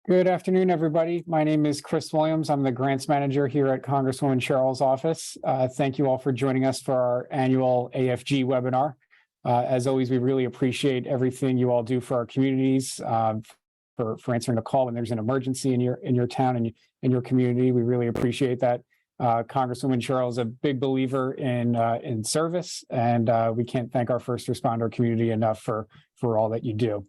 Good afternoon, everybody. My name is Chris Williams. I'm the grants manager here at Congresswoman Sherrill's office. Thank you all for joining us for our annual AFG webinar. As always, we really appreciate everything you all do for our communities, for answering the call when there's an emergency in your town and in your community. We really appreciate that. Congresswoman Sherrill is a big believer in service, and we can't thank our first responder community enough for all that you do.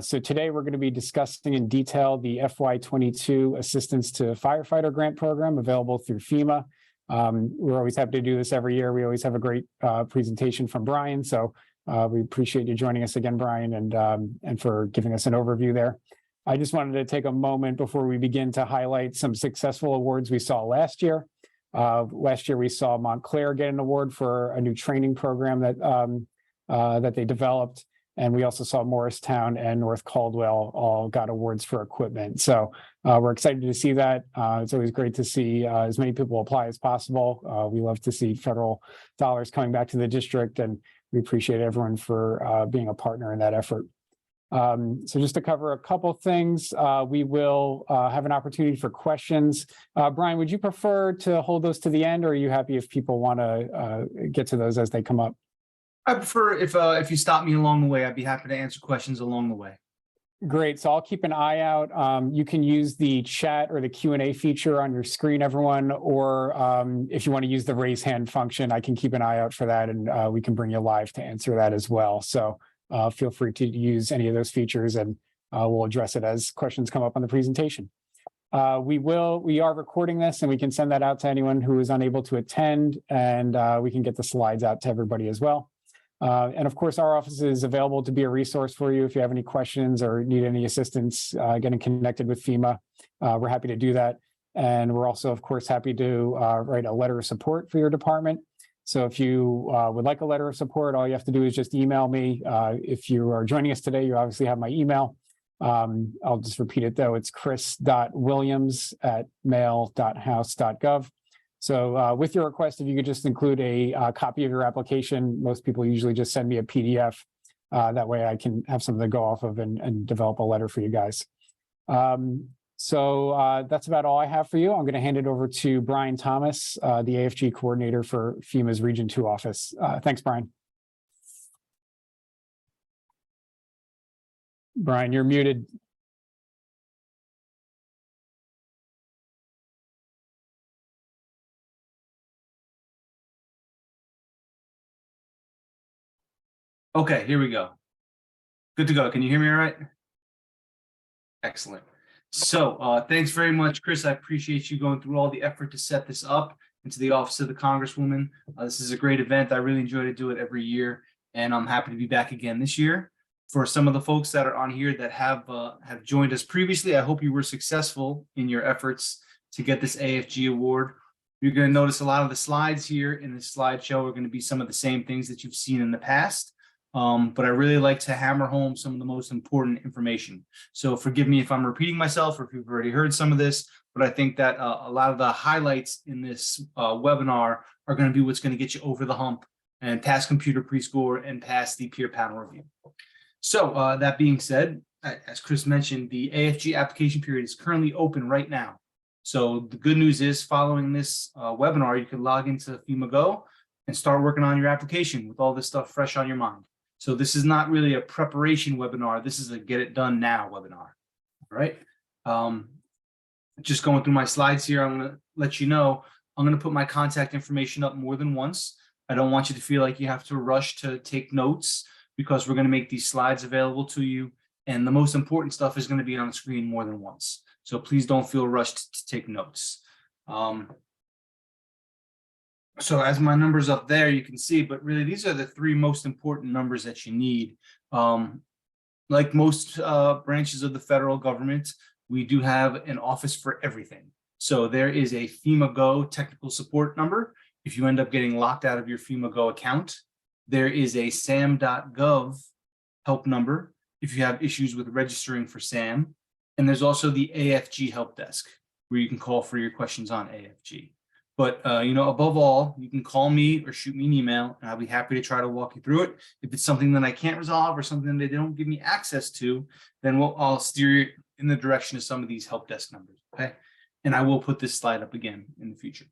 So today we're going to be discussing in detail the FY22 Assistance to Firefighter Grant Program available through FEMA. We're always happy to do this every year. We always have a great presentation from Brian. So we appreciate you joining us again, Brian, and for giving us an overview there. I just wanted to take a moment before we begin to highlight some successful awards we saw last year. Last year we saw Montclair get an award for a new training program that they developed. And we also saw Morristown and North Caldwell all got awards for equipment. So we're excited to see that. It's always great to see as many people apply as possible. We love to see federal dollars coming back to the district, and we appreciate everyone for being a partner in that effort. So just to cover a couple things, we will have an opportunity for questions. Brian, would you prefer to hold those to the end, or are you happy if people want to get to those as they come up? I prefer if you stop me along the way, I'd be happy to answer questions along the way. Great. So I'll keep an eye out. You can use the chat or the Q&A feature on your screen, everyone, or if you want to use the raise hand function, I can keep an eye out for that, and we can bring you live to answer that as well. So feel free to use any of those features, and we'll address it as questions come up on the presentation. We are recording this, and we can send that out to anyone who is unable to attend, and we can get the slides out to everybody as well. And of course, our office is available to be a resource for you if you have any questions or need any assistance getting connected with FEMA. We're happy to do that. And we're also, of course, happy to write a letter of support for your department. So if you would like a letter of support, all you have to do is just email me. If you are joining us today, you obviously have my email. I'll just repeat it, though. It's chris.williams@mail.house.gov. So with your request, if you could just include a copy of your application. Most people usually just send me a PDF. That way I can have something to go off of and develop a letter for you guys. So that's about all I have for you. I'm going to hand it over to Brian Thomas, the AFG coordinator for FEMA's Region 2 office. Thanks, Brian. Brian, you're muted. Okay, here we go. Good to go. Can you hear me all right? Excellent. So thanks very much, Chris. I appreciate you going through all the effort to set this up into the Office of the Congresswoman. This is a great event. I really enjoy to do it every year, and I'm happy to be back again this year. For some of the folks that are on here that have joined us previously, I hope you were successful in your efforts to get this AFG award. You're going to notice a lot of the slides here in this slideshow are going to be some of the same things that you've seen in the past. But I really like to hammer home some of the most important information. So forgive me if I'm repeating myself or if you've already heard some of this, but I think that a lot of the highlights in this webinar are going to be what's going to get you over the hump and pass computer pre-score and pass the peer panel review. So that being said, as Chris mentioned, the AFG application period is currently open right now. So the good news is following this webinar, you can log into FEMA Go and start working on your application with all this stuff fresh on your mind. So this is not really a preparation webinar. This is a get it done now webinar. All right. Just going through my slides here, I'm going to let you know, I'm going to put my contact information up more than once. I don't want you to feel like you have to rush to take notes because we're going to make these slides available to you. And the most important stuff is going to be on the screen more than once. So please don't feel rushed to take notes. So as my numbers up there, you can see, but really these are the three most important numbers that you need. Like most branches of the federal government, we do have an office for everything. So there is a FEMA Go technical support number. If you end up getting locked out of your FEMA Go account, there is a sam.gov help number if you have issues with registering for SAM. And there's also the AFG help desk where you can call for your questions on AFG. But, above all, you can call me or shoot me an email, and I'll be happy to try to walk you through it. If it's something that I can't resolve or something that they don't give me access to, then I'll steer in the direction of some of these help desk numbers, okay? And I will put this slide up again in the future.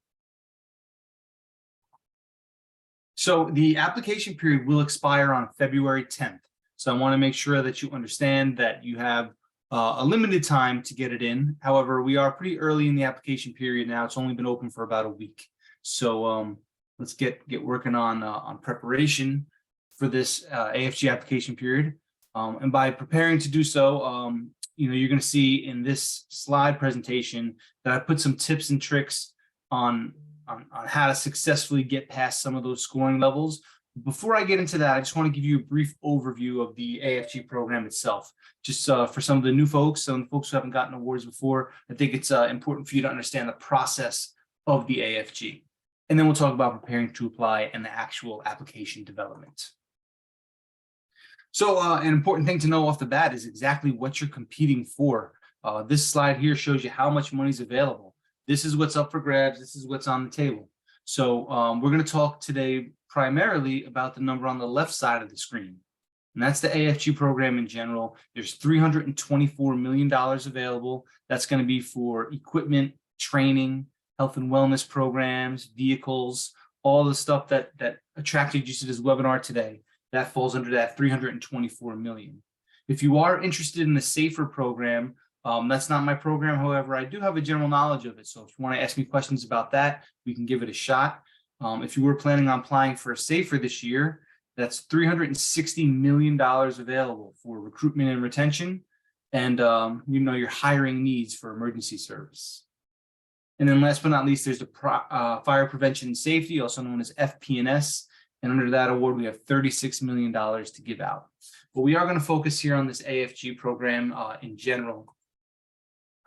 So the application period will expire on February 10th. So I want to make sure that you understand that you have a limited time to get it in. However, we are pretty early in the application period now. It's only been open for about a week. So let's get working on preparation for this AFG application period. And by preparing to do so, you're going to see in this slide presentation that I put some tips and tricks on how to successfully get past some of those scoring levels. Before I get into that, I just want to give you a brief overview of the AFG program itself. Just for some of the new folks, some folks who haven't gotten awards before, I think it's important for you to understand the process of the AFG. And then we'll talk about preparing to apply and the actual application development. So an important thing to know off the bat is exactly what you're competing for. This slide here shows you how much money is available. This is what's up for grabs. This is what's on the table. So we're going to talk today primarily about the number on the left side of the screen. And that's the AFG program in general. There's $324 million available. That's going to be for equipment, training, health and wellness programs, vehicles, all the stuff that attracted you to this webinar today. That falls under that $324 million. If you are interested in the SAFER program, that's not my program. However, I do have a general knowledge of it. So if you want to ask me questions about that, we can give it a shot. If you were planning on applying for a SAFER this year, that's $360 million available for recruitment and retention and your hiring needs for emergency service. And then last but not least, there's the Fire Prevention and Safety, also known as FP&S. And under that award, we have $36 million to give out. But we are going to focus here on this AFG program in general.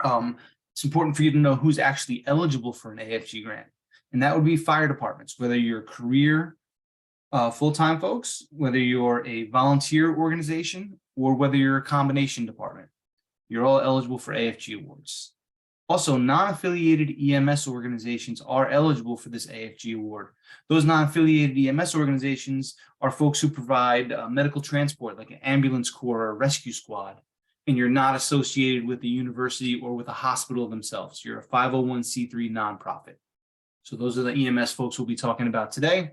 It's important for you to know who's actually eligible for an AFG grant. And that would be fire departments, whether you're career full-time folks, whether you're a volunteer organization, or whether you're a combination department. You're all eligible for AFG awards. Also, non-affiliated EMS organizations are eligible for this AFG award. Those non-affiliated EMS organizations are folks who provide medical transport, like an ambulance corps or a rescue squad, and you're not associated with the university or with a hospital themselves. You're a 501c3 nonprofit. So those are the EMS folks we'll be talking about today.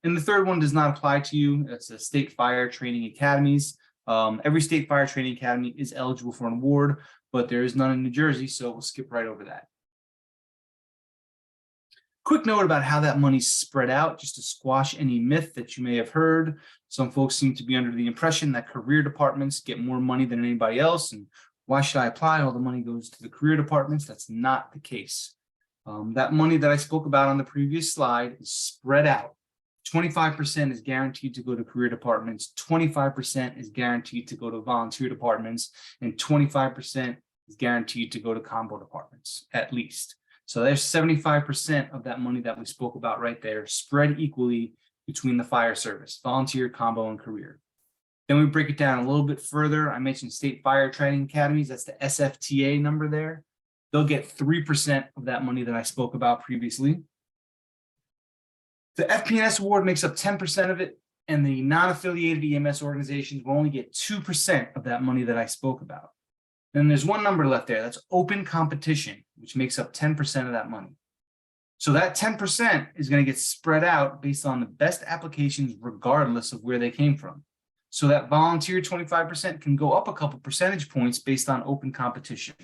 And the third one does not apply to you. That's the state fire training academies. Every state fire training academy is eligible for an award, but there is none in New Jersey, so we'll skip right over that. Quick note about how that money's spread out, just to squash any myth that you may have heard. Some folks seem to be under the impression that career departments get more money than anybody else, and why should I apply? All the money goes to the career departments. That's not the case. That money that I spoke about on the previous slide is spread out. 25% is guaranteed to go to career departments, 25% is guaranteed to go to volunteer departments, and 25% is guaranteed to go to combo departments, at least. So there's 75% of that money that we spoke about right there, spread equally between the fire service, volunteer, combo, and career. Then we break it down a little bit further. I mentioned state fire training academies. That's the SFTA number there. They'll get 3% of that money that I spoke about previously. The FP&S award makes up 10% of it, and the non-affiliated EMS organizations will only get 2% of that money that I spoke about. Then there's one number left there, that's open competition, which makes up 10% of that money. So that 10% is going to get spread out based on the best applications regardless of where they came from. So that volunteer 25% can go up a couple percentage points based on open competition.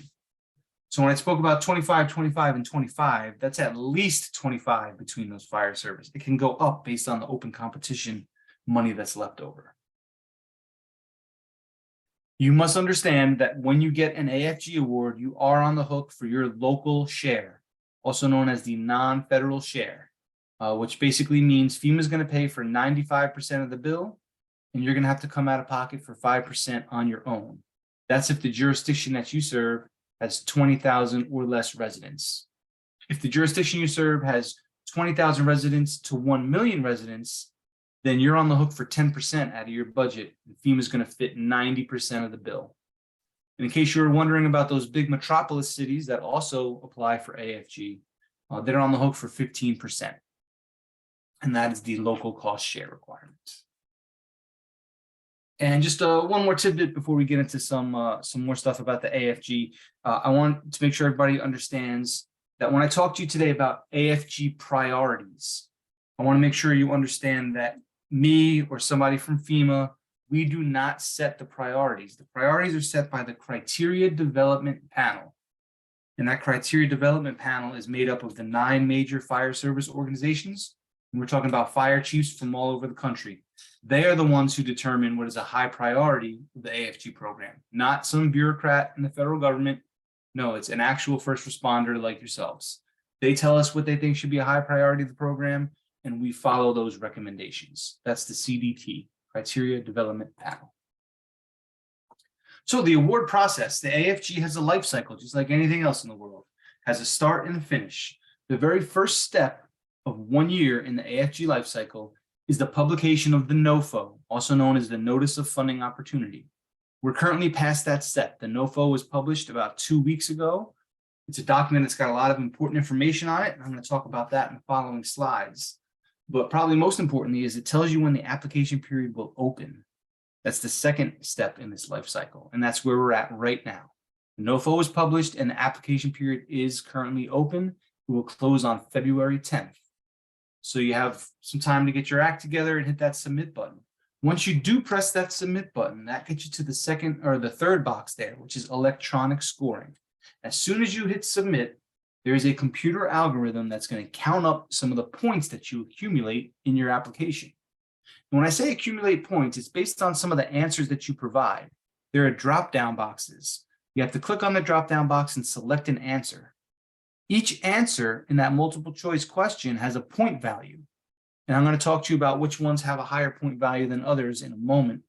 So when I spoke about 25, 25, and 25, that's at least 25 between those fire service. It can go up based on the open competition money that's left over. You must understand that when you get an AFG award, you are on the hook for your local share, also known as the non-federal share, which basically means FEMA is going to pay for 95% of the bill, and you're going to have to come out of pocket for 5% on your own. That's if the jurisdiction that you serve has 20,000 or less residents. If the jurisdiction you serve has 20,000 residents to 1 million residents, then you're on the hook for 10% out of your budget. And FEMA is going to fit 90% of the bill. And in case you were wondering about those big metropolis cities that also apply for AFG, they're on the hook for 15%. And that is the local cost share requirement. And just one more tidbit before we get into some more stuff about the AFG. I want to make sure everybody understands that when I talk to you today about AFG priorities, I want to make sure you understand that me or somebody from FEMA, we do not set the priorities. The priorities are set by the Criteria Development Panel. And that Criteria Development Panel is made up of the 9 major fire service organizations. And we're talking about fire chiefs from all over the country. They are the ones who determine what is a high priority of the AFG program, not some bureaucrat in the federal government. No, it's an actual first responder like yourselves. They tell us what they think should be a high priority of the program, and we follow those recommendations. That's the CDT, Criteria Development Panel. So the award process, the AFG has a life cycle, just like anything else in the world, has a start and a finish. The very first step of 1 year in the AFG life cycle is the publication of the NOFO, also known as the Notice of Funding Opportunity. We're currently past that step. The NOFO was published about 2 weeks ago. It's a document that's got a lot of important information on it, and I'm going to talk about that in the following slides. But probably most importantly is it tells you when the application period will open. That's the second step in this life cycle, and that's where we're at right now. The NOFO was published and the application period is currently open. It will close on February 10th. So you have some time to get your act together and hit that submit button. Once you do press that submit button, that gets you to the second or the third box there, which is electronic scoring. As soon as you hit submit, there is a computer algorithm that's going to count up some of the points that you accumulate in your application. And when I say accumulate points, it's based on some of the answers that you provide. There are drop-down boxes. You have to click on the drop-down box and select an answer. Each answer in that multiple choice question has a point value. And I'm going to talk to you about which ones have a higher point value than others in a moment.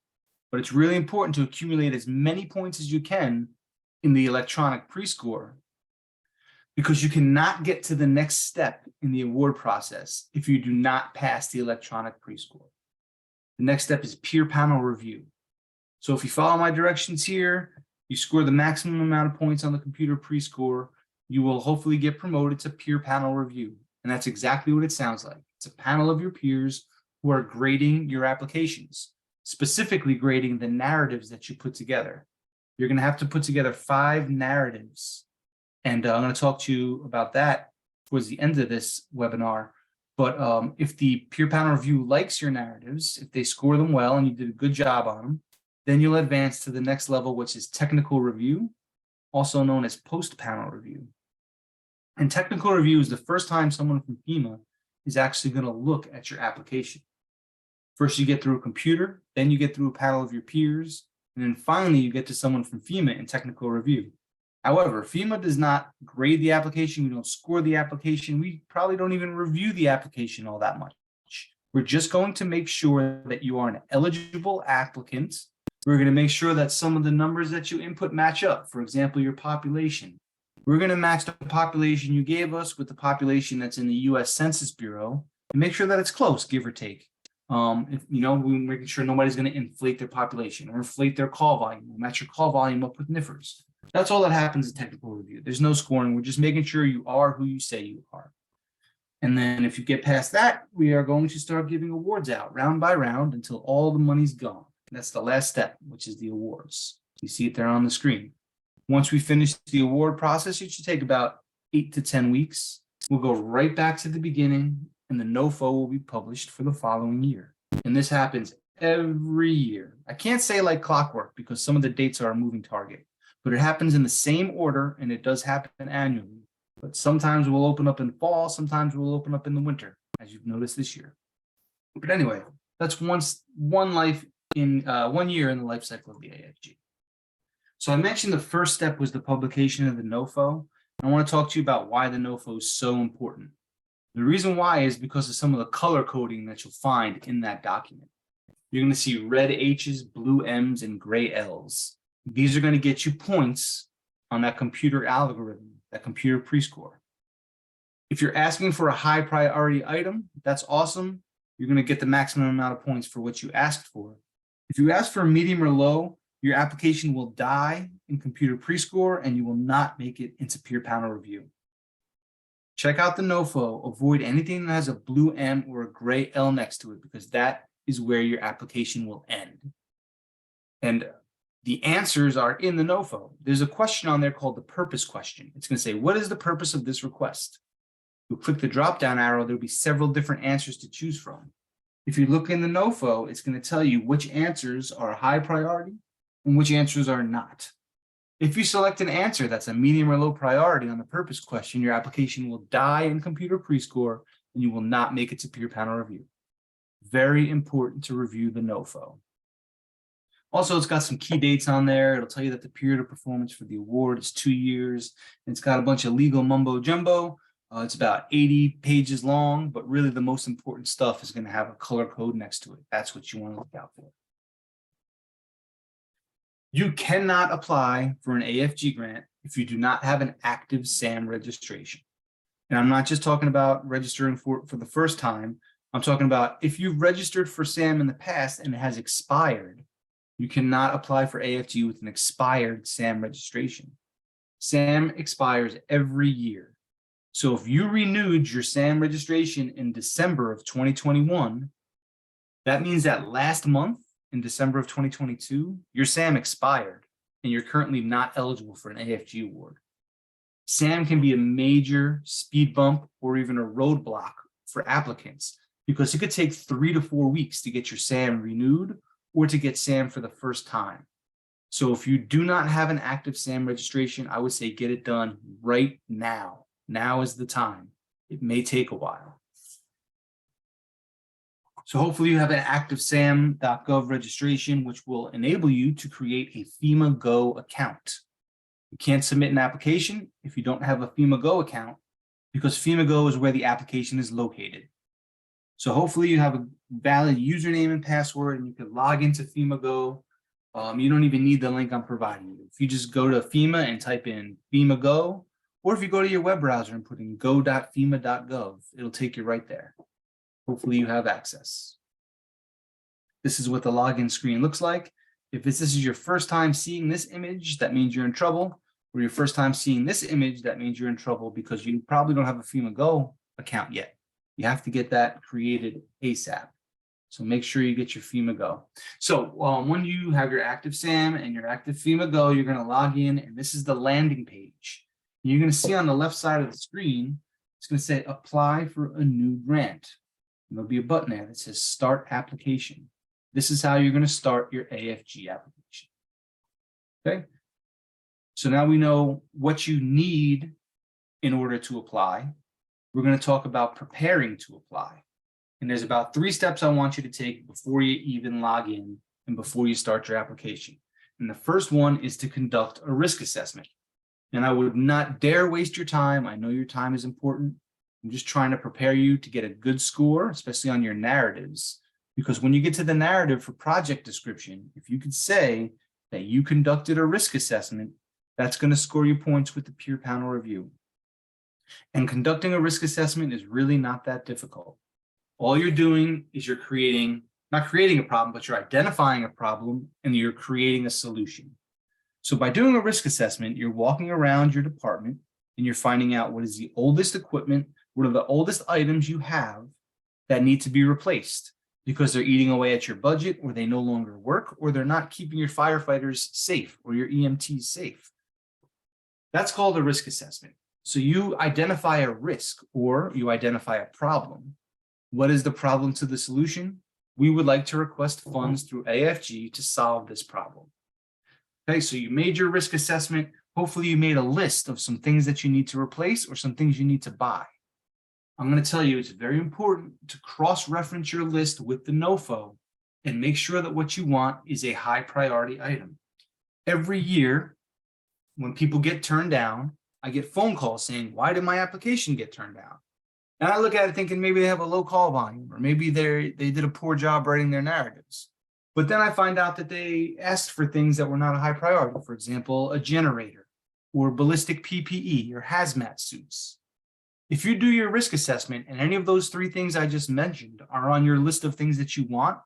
But it's really important to accumulate as many points as you can in the electronic pre-score, because you cannot get to the next step in the award process if you do not pass the electronic pre-score. The next step is peer panel review. So if you follow my directions here, you score the maximum amount of points on the computer pre-score, you will hopefully get promoted to peer panel review. And that's exactly what it sounds like. It's a panel of your peers who are grading your applications, specifically grading the narratives that you put together. You're going to have to put together 5 narratives. And I'm going to talk to you about that towards the end of this webinar. But if the peer panel review likes your narratives, if they score them well and you did a good job on them, then you'll advance to the next level, which is technical review, also known as post-panel review. And technical review is the first time someone from FEMA is actually going to look at your application. First, you get through a computer, then you get through a panel of your peers, and then finally you get to someone from FEMA in technical review. However, FEMA does not grade the application. We don't score the application. We probably don't even review the application all that much. We're just going to make sure that you are an eligible applicant. We're going to make sure that some of the numbers that you input match up. For example, your population. We're going to match the population you gave us with the population that's in the U.S. Census Bureau and make sure that it's close, give or take. If, we're making sure nobody's going to inflate their population or inflate their call volume. We'll match your call volume up with NIFRs. That's all that happens in technical review. There's no scoring. We're just making sure you are who you say you are. And then if you get past that, we are going to start giving awards out round by round until all the money's gone. That's the last step, which is the awards. You see it there on the screen. Once we finish the award process, it should take about 8 to 10 weeks. We'll go right back to the beginning and the NOFO will be published for the following year. And this happens every year. I can't say like clockwork because some of the dates are a moving target, but it happens in the same order and it does happen annually. But sometimes we'll open up in fall, sometimes we'll open up in the winter, as you've noticed this year. But anyway, that's one year in the life cycle of the AFG. So I mentioned the first step was the publication of the NOFO. I want to talk to you about why the NOFO is so important. The reason why is because of some of the color coding that you'll find in that document. You're going to see red H's, blue M's, and gray L's. These are going to get you points on that computer algorithm, that computer pre-score. If you're asking for a high priority item, that's awesome. You're going to get the maximum amount of points for what you asked for. If you ask for a medium or low, your application will die in computer pre-score and you will not make it into peer panel review. Check out the NOFO. Avoid anything that has a blue M or a gray L next to it because that is where your application will end. And the answers are in the NOFO. There's a question on there called the purpose question. It's going to say, what is the purpose of this request? You'll click the drop-down arrow. There'll be several different answers to choose from. If you look in the NOFO, it's going to tell you which answers are high priority and which answers are not. If you select an answer that's a medium or low priority on the purpose question, your application will die in computer pre-score and you will not make it to peer panel review. Very important to review the NOFO. Also, it's got some key dates on there. It'll tell you that the period of performance for the award is 2 years. And it's got a bunch of legal mumbo jumbo. It's about 80 pages long, but really the most important stuff is going to have a color code next to it. That's what you want to look out for. You cannot apply for an AFG grant if you do not have an active SAM registration. And I'm not just talking about registering for the first time. I'm talking about if you've registered for SAM in the past and it has expired, you cannot apply for AFG with an expired SAM registration. SAM expires every year. So if you renewed your SAM registration in December of 2021, that means that last month in December of 2022, your SAM expired and you're currently not eligible for an AFG award. SAM can be a major speed bump or even a roadblock for applicants because it could take 3 to 4 weeks to get your SAM renewed or to get SAM for the first time. So if you do not have an active SAM registration, I would say get it done right now. Now is the time. It may take a while. So hopefully you have an active SAM.gov registration, which will enable you to create a FEMA Go account. You can't submit an application if you don't have a FEMA Go account because FEMA Go is where the application is located. So hopefully you have a valid username and password and you can log into FEMA Go. You don't even need the link I'm providing you. If you just go to FEMA and type in FEMA Go, or if you go to your web browser and put in go.fema.gov, it'll take you right there. Hopefully you have access. This is what the login screen looks like. If this is your first time seeing this image, that means you're in trouble. Or your first time seeing this image, that means you're in trouble because you probably don't have a FEMA Go account yet. You have to get that created ASAP. So make sure you get your FEMA Go. So when you have your active SAM and your active FEMA Go, you're going to log in and this is the landing page. You're going to see on the left side of the screen, it's going to say apply for a new grant. And there'll be a button there that says start application. This is how you're going to start your AFG application. Okay. So now we know what you need in order to apply. We're going to talk about preparing to apply. And there's about 3 steps I want you to take before you even log in and before you start your application. And the first one is to conduct a risk assessment. And I would not dare waste your time. I know your time is important. I'm just trying to prepare you to get a good score, especially on your narratives. Because when you get to the narrative for project description, if you could say that you conducted a risk assessment, that's going to score you points with the peer panel review. And conducting a risk assessment is really not that difficult. All you're doing is you're not creating a problem, but you're identifying a problem and you're creating a solution. So by doing a risk assessment, you're walking around your department and you're finding out what is the oldest equipment, what are the oldest items you have that need to be replaced because they're eating away at your budget or they no longer work or they're not keeping your firefighters safe or your EMTs safe. That's called a risk assessment. So you identify a risk or you identify a problem. What is the problem to the solution? We would like to request funds through AFG to solve this problem. Okay, so you made your risk assessment. Hopefully you made a list of some things that you need to replace or some things you need to buy. I'm going to tell you it's very important to cross-reference your list with the NOFO and make sure that what you want is a high priority item. Every year, when people get turned down, I get phone calls saying, why did my application get turned down? And I look at it thinking maybe they have a low call volume or maybe they did a poor job writing their narratives. But then I find out that they asked for things that were not a high priority. For example, a generator or ballistic PPE or hazmat suits. If you do your risk assessment and any of those 3 things I just mentioned are on your list of things that you want,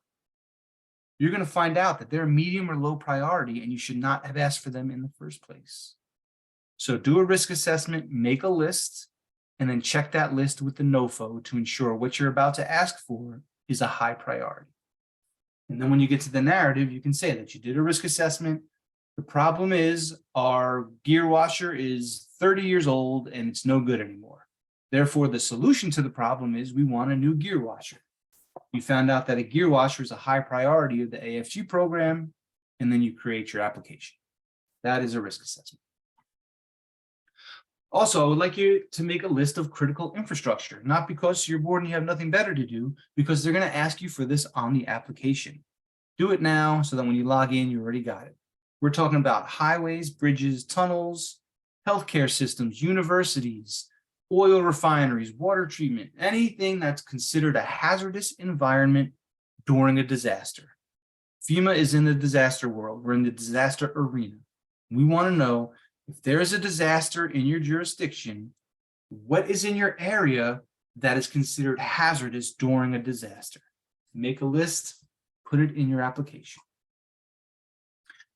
you're going to find out that they're medium or low priority and you should not have asked for them in the first place. So do a risk assessment, make a list, and then check that list with the NOFO to ensure what you're about to ask for is a high priority. And then when you get to the narrative, you can say that you did a risk assessment. The problem is our gear washer is 30 years old and it's no good anymore. Therefore, the solution to the problem is we want a new gear washer. You found out that a gear washer is a high priority of the AFG program, and then you create your application. That is a risk assessment. Also, I would like you to make a list of critical infrastructure, not because you're bored and you have nothing better to do, because they're going to ask you for this on the application. Do it now so that when you log in, you already got it. We're talking about highways, bridges, tunnels, healthcare systems, universities, oil refineries, water treatment, anything that's considered a hazardous environment during a disaster. FEMA is in the disaster world. We're in the disaster arena. We want to know if there is a disaster in your jurisdiction, what is in your area that is considered hazardous during a disaster? Make a list, put it in your application.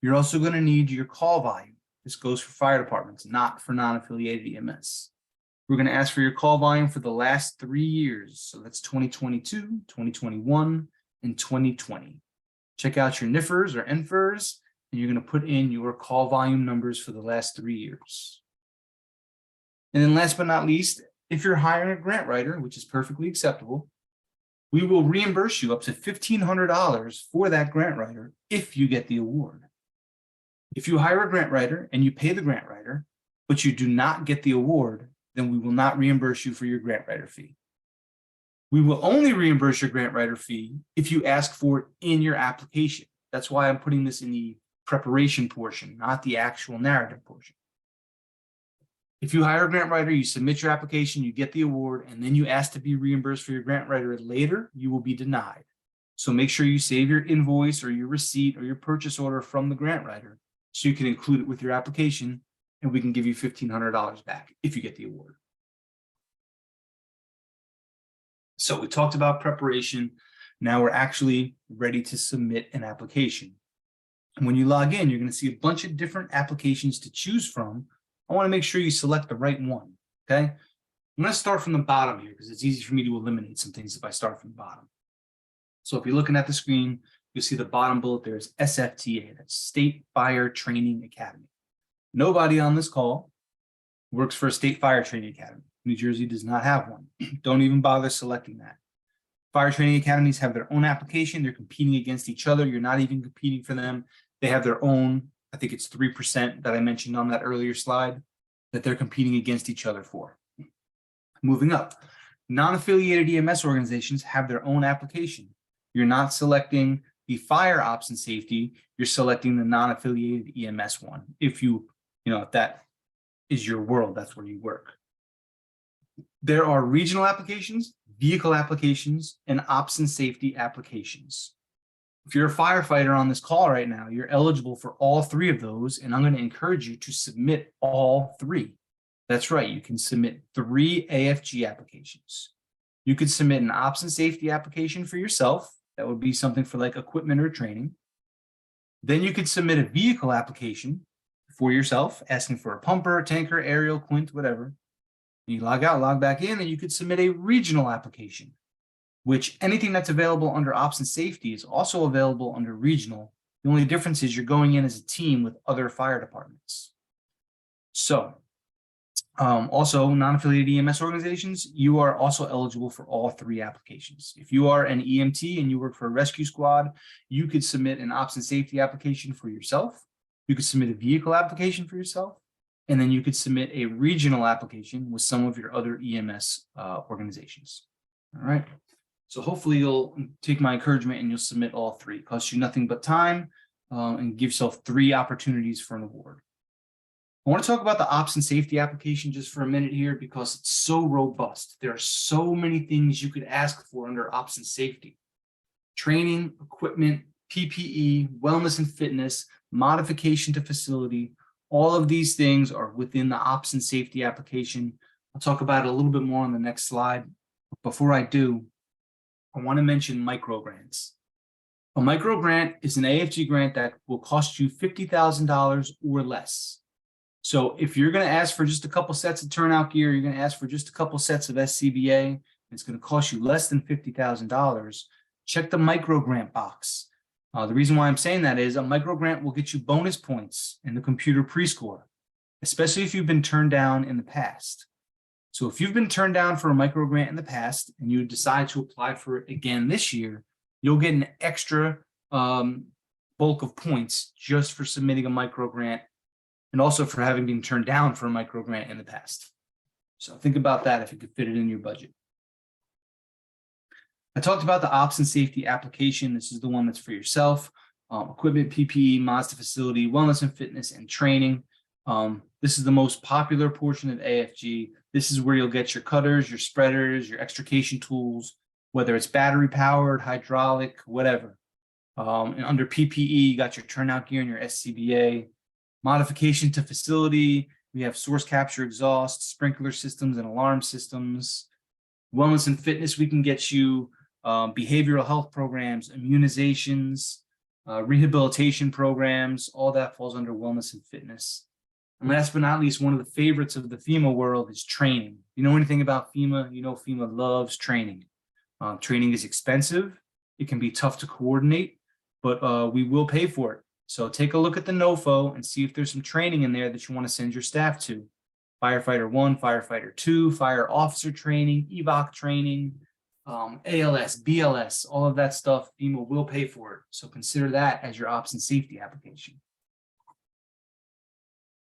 You're also going to need your call volume. This goes for fire departments, not for non-affiliated EMS. We're going to ask for your call volume for the last 3 years. So that's 2022, 2021, and 2020. Check out your NIFRs or NFRs, and you're going to put in your call volume numbers for the last 3 years. And then last but not least, if you're hiring a grant writer, which is perfectly acceptable, we will reimburse you up to $1,500 for that grant writer if you get the award. If you hire a grant writer and you pay the grant writer, but you do not get the award, then we will not reimburse you for your grant writer fee. We will only reimburse your grant writer fee if you ask for it in your application. That's why I'm putting this in the preparation portion, not the actual narrative portion. If you hire a grant writer, you submit your application, you get the award, and then you ask to be reimbursed for your grant writer later, you will be denied. So make sure you save your invoice or your receipt or your purchase order from the grant writer so you can include it with your application, and we can give you $1,500 back if you get the award. So we talked about preparation. Now we're actually ready to submit an application. And when you log in, you're going to see a bunch of different applications to choose from. I want to make sure you select the right one, okay? I'm going to start from the bottom here because it's easy for me to eliminate some things if I start from the bottom. So if you're looking at the screen, you'll see the bottom bullet there is SFTA, that's State Fire Training Academy. Nobody on this call works for a state fire training academy. New Jersey does not have one. Don't even bother selecting that. Fire training academies have their own application. They're competing against each other. You're not even competing for them. They have their own, I think it's 3% that I mentioned on that earlier slide, that they're competing against each other for. Moving up, non-affiliated EMS organizations have their own application. You're not selecting the fire ops and safety, you're selecting the non-affiliated EMS one. If if that is your world, that's where you work. There are regional applications, vehicle applications, and ops and safety applications. If you're a firefighter on this call right now, you're eligible for all 3 of those, and I'm going to encourage you to submit all 3. That's right, you can submit 3 AFG applications. You could submit an ops and safety application for yourself. That would be something for like equipment or training. Then you could submit a vehicle application for yourself, asking for a pumper, tanker, aerial, quint, whatever. You log out, log back in, and you could submit a regional application, which anything that's available under ops and safety is also available under regional. The only difference is you're going in as a team with other fire departments. So also non-affiliated EMS organizations, you are also eligible for all 3 applications. If you are an EMT and you work for a rescue squad, you could submit an ops and safety application for yourself. You could submit a vehicle application for yourself, and then you could submit a regional application with some of your other EMS organizations. All right. So hopefully you'll take my encouragement and you'll submit all 3. It costs you nothing but time and give yourself 3 opportunities for an award. I want to talk about the ops and safety application just for a minute here because it's so robust. There are so many things you could ask for under ops and safety. Training, equipment, PPE, wellness and fitness, modification to facility, all of these things are within the ops and safety application. I'll talk about it a little bit more on the next slide. But before I do, I want to mention micro grants. A micro grant is an AFG grant that will cost you $50,000 or less. So if you're going to ask for just a couple sets of turnout gear, you're going to ask for just a couple sets of SCBA, it's going to cost you less than $50,000. Check the micro grant box. The reason why I'm saying that is a micro grant will get you bonus points in the computer pre-score, especially if you've been turned down in the past. So if you've been turned down for a micro grant in the past and you decide to apply for it again this year, you'll get an extra bulk of points just for submitting a micro grant and also for having been turned down for a micro grant in the past. So think about that if you could fit it in your budget. I talked about the ops and safety application. This is the one that's for yourself. Equipment, PPE, mods to facility, wellness and fitness, and training. This is the most popular portion of AFG. This is where you'll get your cutters, your spreaders, your extrication tools, whether it's battery powered, hydraulic, whatever. And under PPE, you got your turnout gear and your SCBA. Modification to facility, we have source capture exhaust, sprinkler systems, and alarm systems. Wellness and fitness, we can get you behavioral health programs, immunizations, rehabilitation programs. All that falls under wellness and fitness. And last but not least, one of the favorites of the FEMA world is training. You know anything about FEMA? You know FEMA loves training. Training is expensive. It can be tough to coordinate, but we will pay for it. So take a look at the NOFO and see if there's some training in there that you want to send your staff to. Firefighter 1, Firefighter 2, fire officer training, EVOC training, ALS, BLS, all of that stuff, FEMA will pay for it. So consider that as your ops and safety application.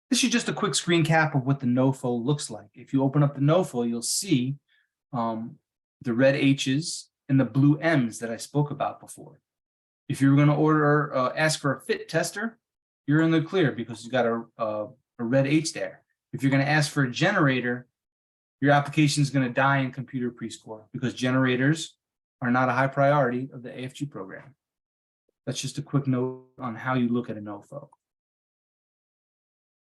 This is just a quick screen cap of what the NOFO looks like. If you open up the NOFO, you'll see the red H's and the blue M's that I spoke about before. If you're going to ask for a fit tester, you're in the clear because you got a red H there. If you're going to ask for a generator, your application is going to die in computer pre-score because generators are not a high priority of the AFG program. That's just a quick note on how you look at a NOFO.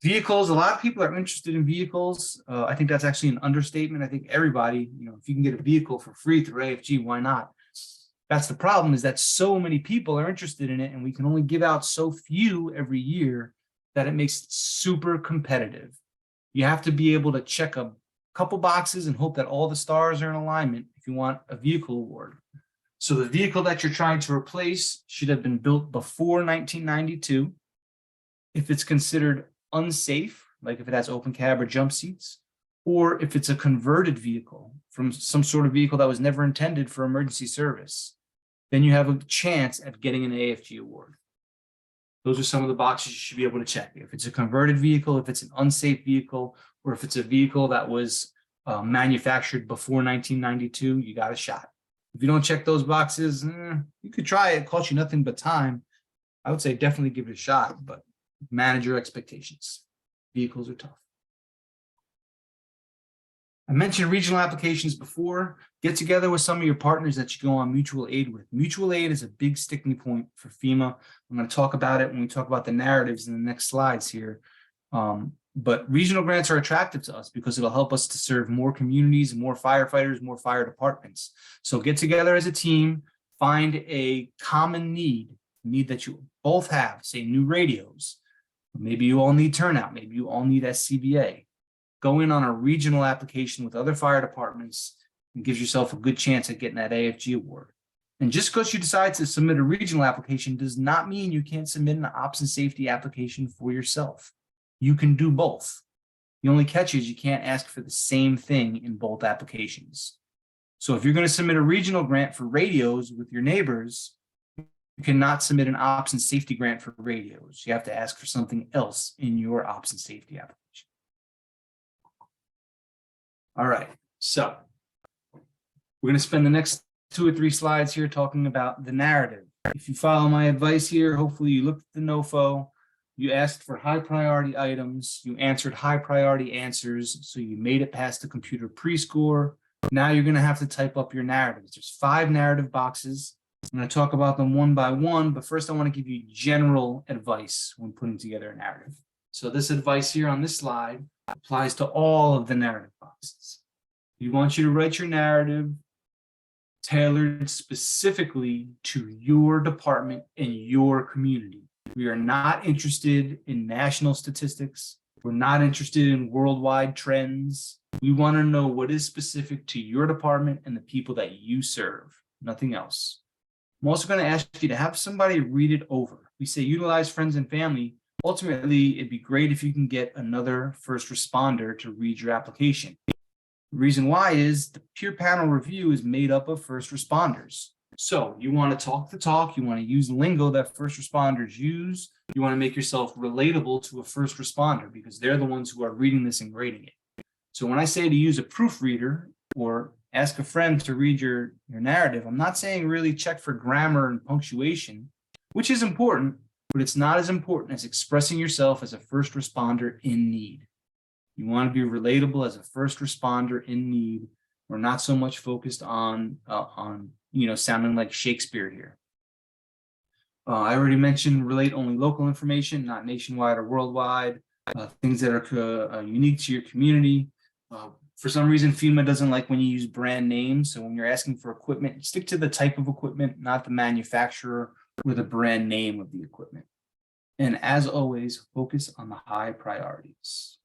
Vehicles, a lot of people are interested in vehicles. I think that's actually an understatement. I think everybody, if you can get a vehicle for free through AFG, why not? That's the problem, is that so many people are interested in it and we can only give out so few every year that it makes it super competitive. You have to be able to check a couple boxes and hope that all the stars are in alignment if you want a vehicle award. So the vehicle that you're trying to replace should have been built before 1992. If it's considered unsafe, like if it has open cab or jump seats, or if it's a converted vehicle from some sort of vehicle that was never intended for emergency service, then you have a chance at getting an AFG award. Those are some of the boxes you should be able to check. If it's a converted vehicle, if it's an unsafe vehicle, or if it's a vehicle that was manufactured before 1992, you got a shot. If you don't check those boxes, you could try it. It costs you nothing but time. I would say definitely give it a shot, but manage your expectations. Vehicles are tough. I mentioned regional applications before. Get together with some of your partners that you go on mutual aid with. Mutual aid is a big sticking point for FEMA. I'm going to talk about it when we talk about the narratives in the next slides here. But regional grants are attractive to us because it'll help us to serve more communities, more firefighters, more fire departments. So get together as a team, find a common need that you both have, say new radios. Maybe you all need turnout. Maybe you all need SCBA. Go in on a regional application with other fire departments and gives yourself a good chance at getting that AFG award. And just because you decide to submit a regional application does not mean you can't submit an ops and safety application for yourself. You can do both. The only catch is you can't ask for the same thing in both applications. So if you're going to submit a regional grant for radios with your neighbors, you cannot submit an ops and safety grant for radios. You have to ask for something else in your ops and safety application. All right, so we're going to spend the next 2 or 3 slides here talking about the narrative. If you follow my advice here, hopefully you looked at the NOFO, you asked for high priority items, you answered high priority answers, so you made it past the computer pre-score. Now you're going to have to type up your narratives. There's 5 narrative boxes. I'm going to talk about them one by one, but first I want to give you general advice when putting together a narrative. So this advice here on this slide applies to all of the narrative boxes. We want you to write your narrative tailored specifically to your department and your community. We are not interested in national statistics. We're not interested in worldwide trends. We want to know what is specific to your department and the people that you serve, nothing else. I'm also going to ask you to have somebody read it over. We say utilize friends and family. Ultimately, it'd be great if you can get another first responder to read your application. The reason why is the peer panel review is made up of first responders. So you want to talk the talk, you want to use lingo that first responders use, you want to make yourself relatable to a first responder because they're the ones who are reading this and grading it. So when I say to use a proofreader or ask a friend to read your narrative, I'm not saying really check for grammar and punctuation, which is important, but it's not as important as expressing yourself as a first responder in need. You want to be relatable as a first responder in need. We're not so much focused on sounding like Shakespeare here. I already mentioned relate only local information, not nationwide or worldwide, things that are unique to your community. For some reason, FEMA doesn't like when you use brand names. So when you're asking for equipment, stick to the type of equipment, not the manufacturer or the brand name of the equipment. And as always, focus on the high priorities.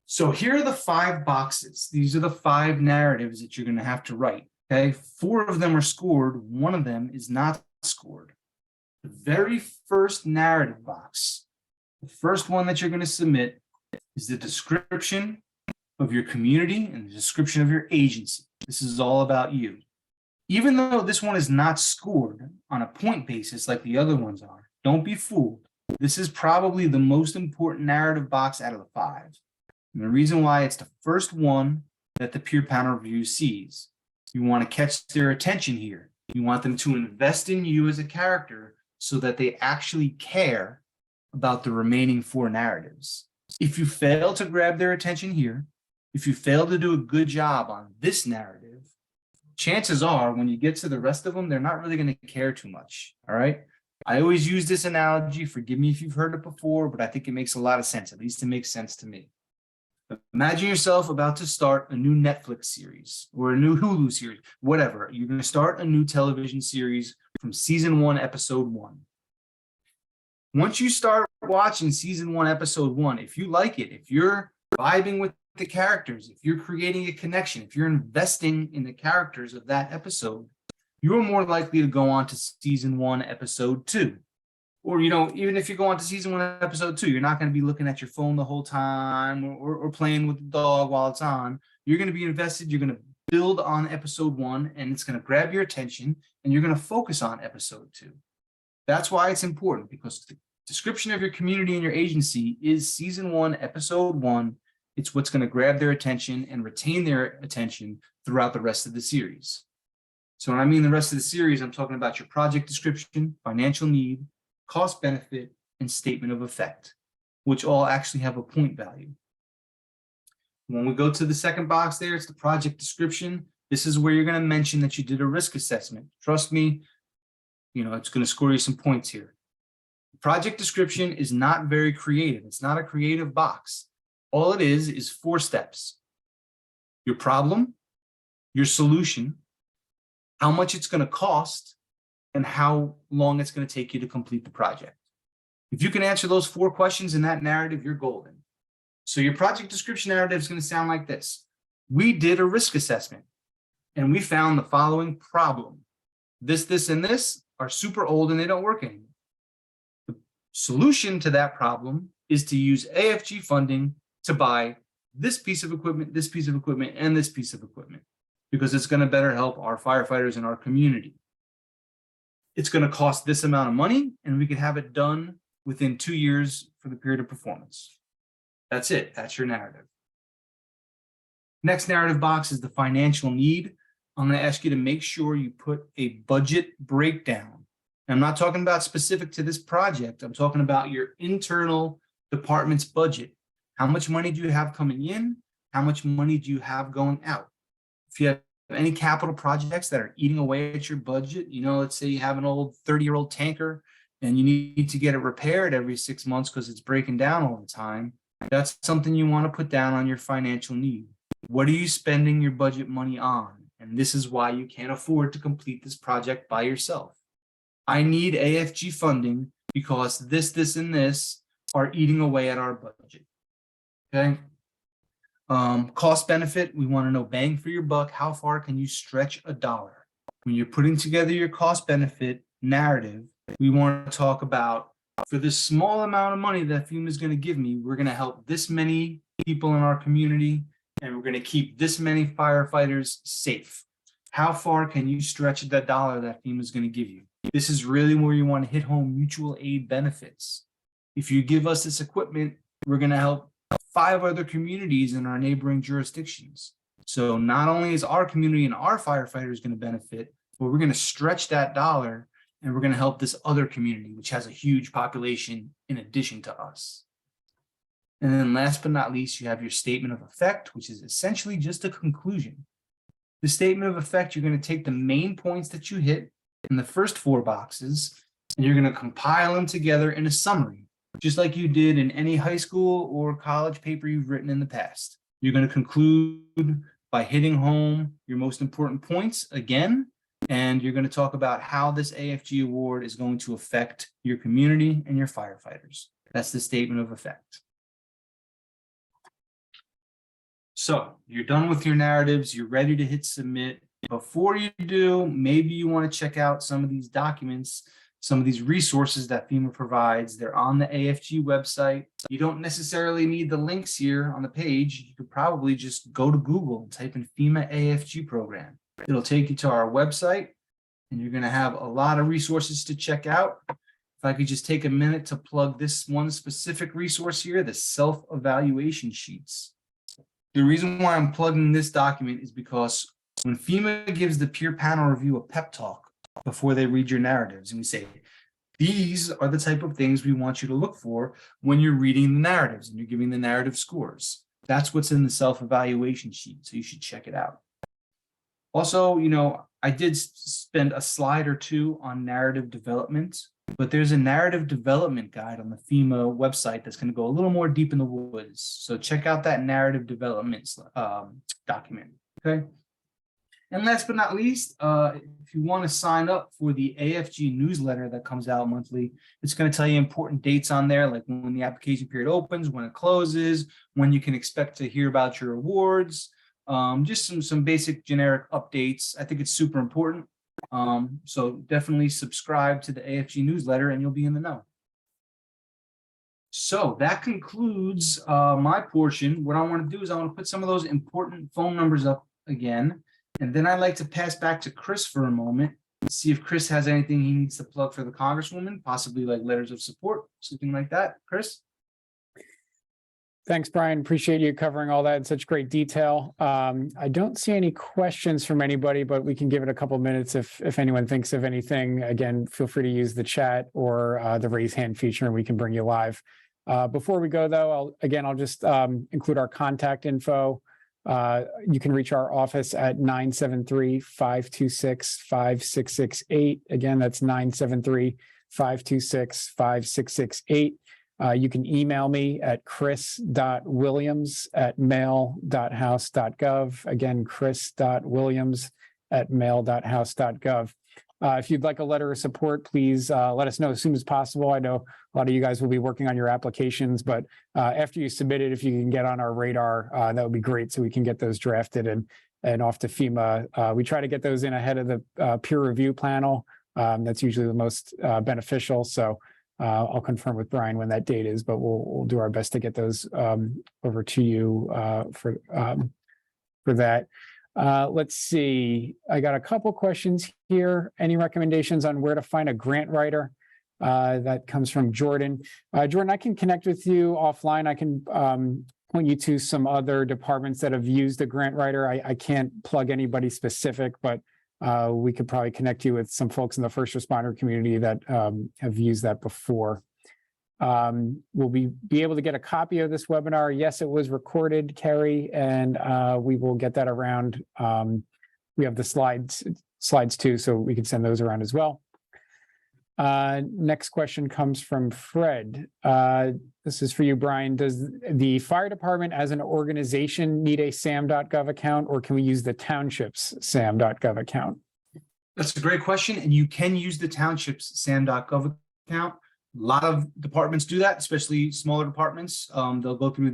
So here are the 5 boxes. These are the 5 narratives that you're going to have to write. Okay, 4 of them are scored. 1 of them is not scored. The very first narrative box, the first one that you're going to submit is the description of your community and the description of your agency. This is all about you. Even though this one is not scored on a point basis like the other ones are, don't be fooled. This is probably the most important narrative box out of the 5. And the reason why it's the first one that the peer panel review sees. You want to catch their attention here. You want them to invest in you as a character so that they actually care about the remaining 4 narratives. If you fail to grab their attention here, if you fail to do a good job on this narrative, chances are when you get to the rest of them, they're not really going to care too much. All right. I always use this analogy. Forgive me if you've heard it before, but I think it makes a lot of sense. At least it makes sense to me. Imagine yourself about to start a new Netflix series or a new Hulu series, whatever. You're going to start a new television series from season 1, episode 1. Once you start watching season 1, episode 1, if you like it, if you're vibing with the characters, if you're creating a connection, if you're investing in the characters of that episode, you're more likely to go on to season 1, episode 2. Or, even if you go on to season 1, episode 2, you're not going to be looking at your phone the whole time or playing with the dog while it's on. You're going to be invested. You're going to build on episode 1, and it's going to grab your attention, and you're going to focus on episode 2. That's why it's important, because the description of your community and your agency is season 1, episode 1. It's what's going to grab their attention and retain their attention throughout the rest of the series. So when I mean the rest of the series, I'm talking about your project description, financial need, cost benefit, and statement of effect, which all actually have a point value. When we go to the second box there, it's the project description. This is where you're going to mention that you did a risk assessment. Trust me, it's going to score you some points here. Project description is not very creative. It's not a creative box. All it is 4 steps. Your problem, your solution, how much it's going to cost, and how long it's going to take you to complete the project. If you can answer those 4 questions in that narrative, you're golden. So your project description narrative is going to sound like this. We did a risk assessment, and we found the following problem. This, and this are super old, and they don't work anymore. The solution to that problem is to use AFG funding to buy this piece of equipment, and this piece of equipment, because it's going to better help our firefighters in our community. It's going to cost this amount of money, and we can have it done within 2 years for the period of performance. That's it. That's your narrative. Next narrative box is the financial need. I'm going to ask you to make sure you put a budget breakdown. And I'm not talking about specific to this project. I'm talking about your internal department's budget. How much money do you have coming in? How much money do you have going out? If you have any capital projects that are eating away at your budget, let's say you have an old 30-year-old tanker and you need to get it repaired every 6 months because it's breaking down all the time. That's something you want to put down on your financial need. What are you spending your budget money on? And this is why you can't afford to complete this project by yourself. I need AFG funding because this, and this are eating away at our budget. Okay. Cost benefit, we want to know bang for your buck. How far can you stretch $1? when you're putting together your cost benefit narrative, we want to talk about, for this small amount of money that FEMA is going to give me, we're going to help this many people in our community, and we're going to keep this many firefighters safe. How far can you stretch that dollar that FEMA is going to give you? This is really where you want to hit home mutual aid benefits. If you give us this equipment, we're going to help 5 other communities in our neighboring jurisdictions. So not only is our community and our firefighters going to benefit, but we're going to stretch that dollar, and we're going to help this other community, which has a huge population in addition to us. And then last but not least, you have your statement of effect, which is essentially just a conclusion. The statement of effect, you're going to take the main points that you hit in the first 4 boxes, and you're going to compile them together in a summary, just like you did in any high school or college paper you've written in the past. You're going to conclude by hitting home your most important points again, and you're going to talk about how this AFG award is going to affect your community and your firefighters. That's the statement of effect. So you're done with your narratives, you're ready to hit submit. Before you do, maybe you want to check out some of these documents, some of these resources that FEMA provides. They're on the AFG website. You don't necessarily need the links here on the page. You could probably just go to Google and type in FEMA AFG program. It'll take you to our website, and you're going to have a lot of resources to check out. If I could just take a minute to plug this one specific resource here, the self-evaluation sheets. The reason why I'm plugging this document is because when FEMA gives the peer panel review a pep talk before they read your narratives, and we say, these are the type of things we want you to look for when you're reading the narratives and you're giving the narrative scores. That's what's in the self-evaluation sheet, so you should check it out. Also, I did spend a slide or 2 on narrative development, but there's a narrative development guide on the FEMA website that's going to go a little more deep in the woods. So check out that narrative development document, okay? And last but not least, if you want to sign up for the AFG newsletter that comes out monthly, it's going to tell you important dates on there, like when the application period opens, when it closes, when you can expect to hear about your awards, just some basic generic updates. I think it's super important. So definitely subscribe to the AFG newsletter and you'll be in the know. So that concludes my portion. What I want to do is I want to put some of those important phone numbers up again. And then I'd like to pass back to Chris for a moment, see if Chris has anything he needs to plug for the Congresswoman, possibly like letters of support, something like that. Chris? Thanks, Brian. Appreciate you covering all that in such great detail. I don't see any questions from anybody, but we can give it a couple minutes if anyone thinks of anything. Again, feel free to use the chat or the raise hand feature and we can bring you live. Before we go, though, I'll just include our contact info. You can reach our office at 973-526-5668. Again, that's 973-526-5668. You can email me at chris.williams@mail.house.gov. Again, chris.williams@mail.house.gov. If you'd like a letter of support, please let us know as soon as possible. I know a lot of you guys will be working on your applications, but after you submit it, if you can get on our radar, that would be great so we can get those drafted and off to FEMA. We try to get those in ahead of the peer review panel. That's usually the most beneficial. So I'll confirm with Brian when that date is, but we'll do our best to get those over to you for that. Let's see. I got a couple questions here. Any recommendations on where to find a grant writer? That comes from Jordan. Jordan, I can connect with you offline. I can point you to some other departments that have used a grant writer. I can't plug anybody specific, but we could probably connect you with some folks in the first responder community that have used that before. Will we be able to get a copy of this webinar? Yes, it was recorded, Carrie, and we will get that around. We have the slides too, so we can send those around as well. Next question comes from Fred. This is for you, Brian. Does the fire department as an organization need a sam.gov account, or can we use the township's sam.gov account? That's a great question, and you can use the township's sam.gov account. lot of departments do that, especially smaller departments. They'll go through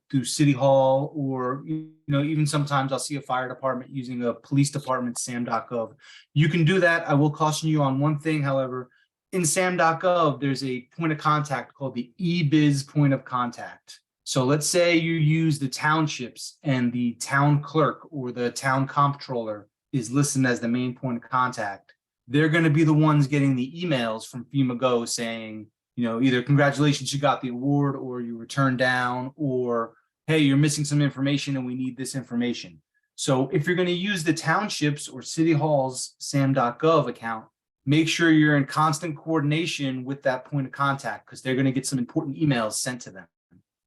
through City Hall, or even sometimes I'll see a fire department using a police department sam.gov. You can do that. I will caution you on one thing, however. In sam.gov, there's a point of contact called the eBiz point of contact. So let's say you use the townships and the town clerk or the town comptroller is listed as the main point of contact. They're going to be the ones getting the emails from FEMA Go saying, either congratulations, you got the award, or you were turned down, or hey, you're missing some information and we need this information. So if you're going to use the townships or City Hall's sam.gov account, make sure you're in constant coordination with that point of contact, because they're going to get some important emails sent to them.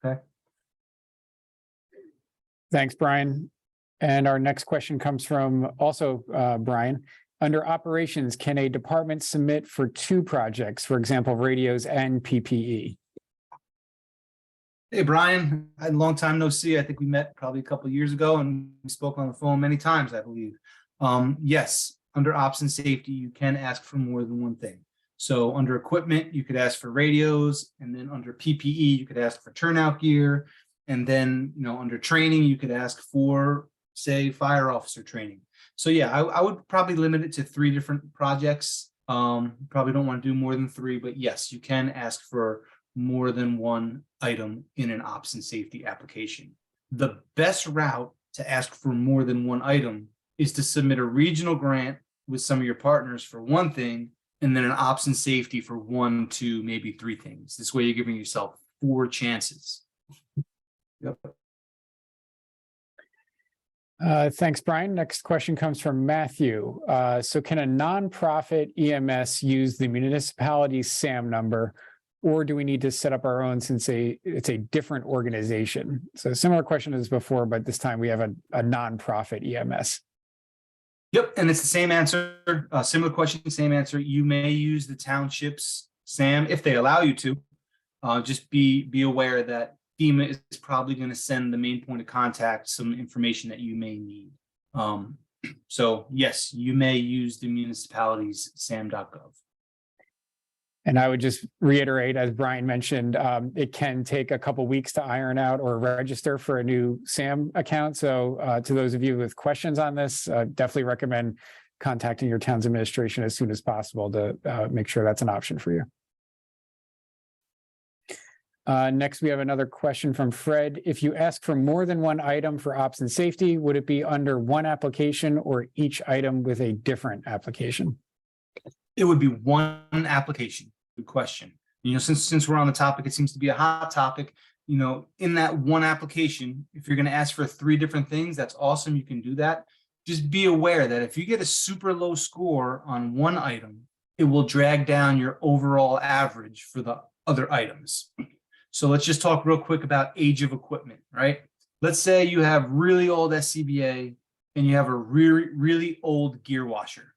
Okay. Thanks, Brian. And our next question comes from also Brian. Under operations, can a department submit for 2 projects, for example, radios and PPE? Hey, Brian, I had a long time no see. I think we met probably a couple of years ago and we spoke on the phone many times, I believe. Yes, under ops and safety, you can ask for more than one thing. So under equipment, you could ask for radios, and then under PPE, you could ask for turnout gear. And then, under training, you could ask for, say, fire officer training. So yeah, I would probably limit it to 3 different projects. Probably don't want to do more than 3, but yes, you can ask for more than one item in an ops and safety application. The best route to ask for more than one item is to submit a regional grant with some of your partners for one thing, and then an ops and safety for 1, 2, maybe 3 things. This way you're giving yourself 4 chances. Yep. Thanks, Brian. Next question comes from Matthew. So can a nonprofit EMS use the municipality's SAM number, or do we need to set up our own since it's a different organization? So similar question as before, but this time we have a nonprofit EMS. Yep, and it's the same answer, similar question, same answer. You may use the township's SAM if they allow you to. Just be aware that FEMA is probably going to send the main point of contact some information that you may need. So yes, you may use the municipality's sam.gov. And I would just reiterate, as Brian mentioned, it can take a couple weeks to iron out or register for a new SAM account. So to those of you with questions on this, definitely recommend contacting your town's administration as soon as possible to make sure that's an option for you. Next, we have another question from Fred. If you ask for more than one item for ops and safety, would it be under one application or each item with a different application? It would be one application. Good question. Since we're on the topic, it seems to be a hot topic. In that one application, if you're going to ask for 3 different things, that's awesome. You can do that. Just be aware that if you get a super low score on one item, it will drag down your overall average for the other items. So let's just talk real quick about age of equipment, right? Let's say you have really old SCBA and you have a really old gear washer.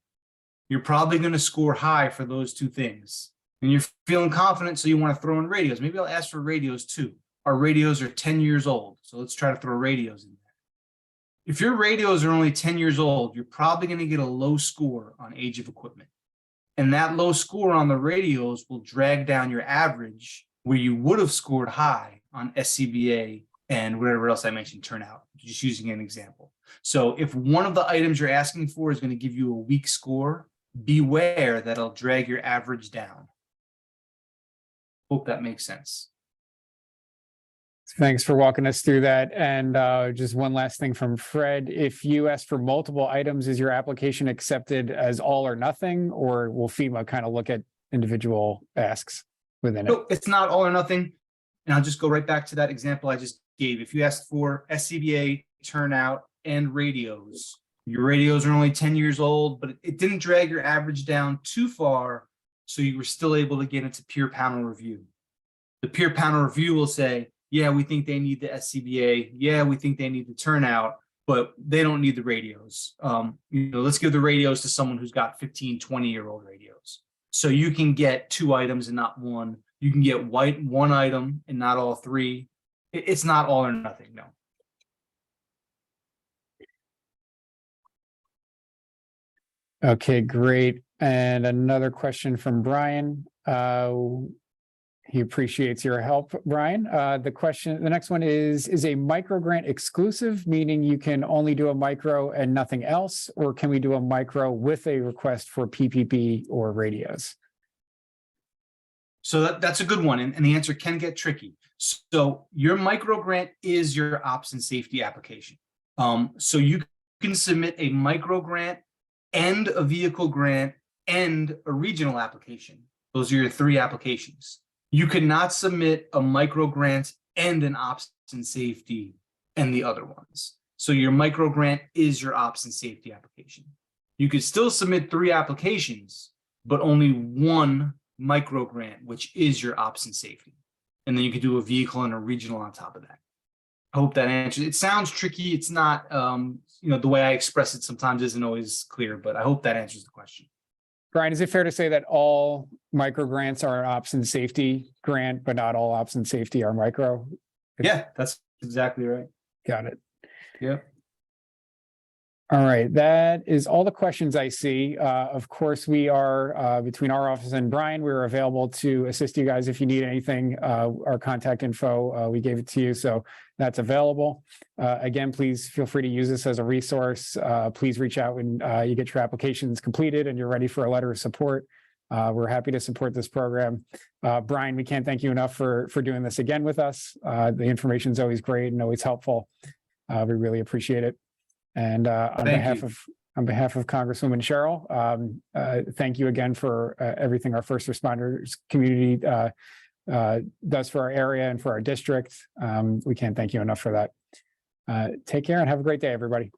You're probably going to score high for those 2 things. And you're feeling confident, so you want to throw in radios. Maybe I'll ask for radios too. Our radios are 10 years old, so let's try to throw radios in there. If your radios are only 10 years old, you're probably going to get a low score on age of equipment. And that low score on the radios will drag down your average where you would have scored high on SCBA and whatever else I mentioned, turnout, just using an example. So if one of the items you're asking for is going to give you a weak score, beware that it'll drag your average down. Hope that makes sense. Thanks for walking us through that. And just one last thing from Fred. If you ask for multiple items, is your application accepted as all or nothing, or will FEMA kind of look at individual asks within it? No, it's not all or nothing. And I'll just go right back to that example I just gave. If you asked for SCBA, turnout, and radios, your radios are only 10 years old, but it didn't drag your average down too far, so you were still able to get into peer panel review. The peer panel review will say, yeah, we think they need the SCBA. Yeah, we think they need the turnout, but they don't need the radios. Let's give the radios to someone who's got 15, 20-year-old radios. So you can get 2 items and not 1. You can get one item and not all 3. It's not all or nothing, no. Okay, great. And another question from Brian. He appreciates your help, Brian. The next one is a micro grant exclusive, meaning you can only do a micro and nothing else, or can we do a micro with a request for PPP or radios? So that's a good one, and the answer can get tricky. So your micro grant is your ops and safety application. So you can submit a micro grant and a vehicle grant and a regional application. Those are your 3 applications. You cannot submit a micro grant and an ops and safety and the other ones. So your micro grant is your ops and safety application. You could still submit 3 applications, but only 1 micro grant, which is your ops and safety. And then you could do a vehicle and a regional on top of that. I hope that answers. It sounds tricky. It's not, the way I express it sometimes isn't always clear, but I hope that answers the question. Brian, is it fair to say that all micro grants are an ops and safety grant, but not all ops and safety are micro? Yeah, that's exactly right. Got it. Yeah. All right, that is all the questions I see. Of course, we are between our office and Brian, we're available to assist you guys if you need anything. Our contact info, we gave it to you, so that's available. Again, please feel free to use this as a resource. Please reach out when you get your applications completed and you're ready for a letter of support. We're happy to support this program. Brian, we can't thank you enough for doing this again with us. The information is always great and always helpful. We really appreciate it. And on behalf of Congresswoman Sherrill, thank you again for everything our first responders community does for our area and for our district. We can't thank you enough for that. Take care and have a great day, everybody.